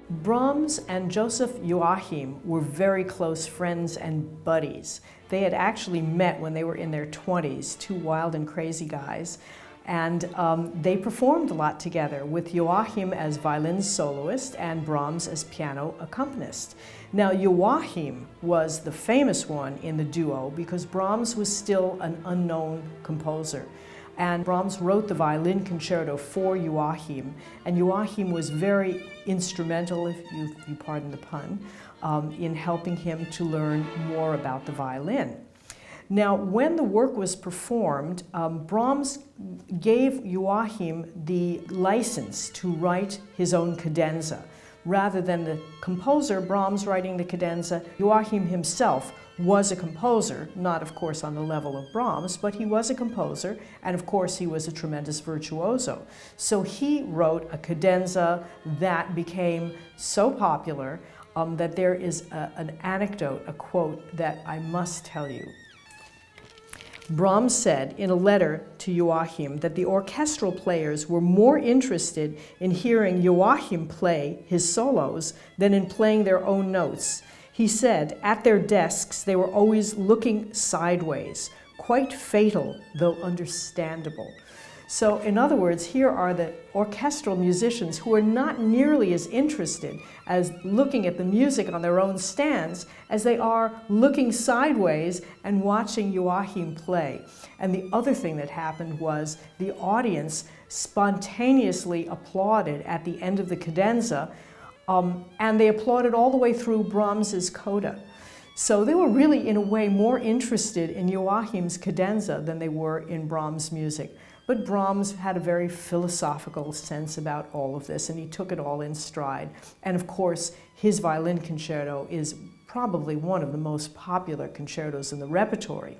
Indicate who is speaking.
Speaker 1: Brahms and Joseph Joachim were very close friends and buddies. They had actually met when they were in their 20s, two wild and crazy guys, and they performed a lot together, with Joachim as violin soloist and Brahms as piano accompanist. Now, Joachim was the famous one in the duo because Brahms was still an unknown composer. And Brahms wrote the violin concerto for Joachim, and Joachim was very instrumental, if you pardon the pun, in helping him to learn more about the violin. Now, when the work was performed, Brahms gave Joachim the license to write his own cadenza. Rather than the composer, Brahms, writing the cadenza, Joachim himself was a composer, not of course on the level of Brahms, but he was a composer, and of course he was a tremendous virtuoso. So he wrote a cadenza that became so popular that there is an anecdote, a quote that I must tell you. Brahms said in a letter to Joachim that the orchestral players were more interested in hearing Joachim play his solos than in playing their own notes. He said, at their desks they were always looking sideways, quite fatal, though understandable. So in other words, here are the orchestral musicians who are not nearly as interested as looking at the music on their own stands as they are looking sideways and watching Joachim play. And the other thing that happened was the audience spontaneously applauded at the end of the cadenza, and they applauded all the way through Brahms's coda. So they were really, in a way, more interested in Joachim's cadenza than they were in Brahms' music. But Brahms had a very philosophical sense about all of this, and he took it all in stride. And of course, his violin concerto is probably one of the most popular concertos in the repertory.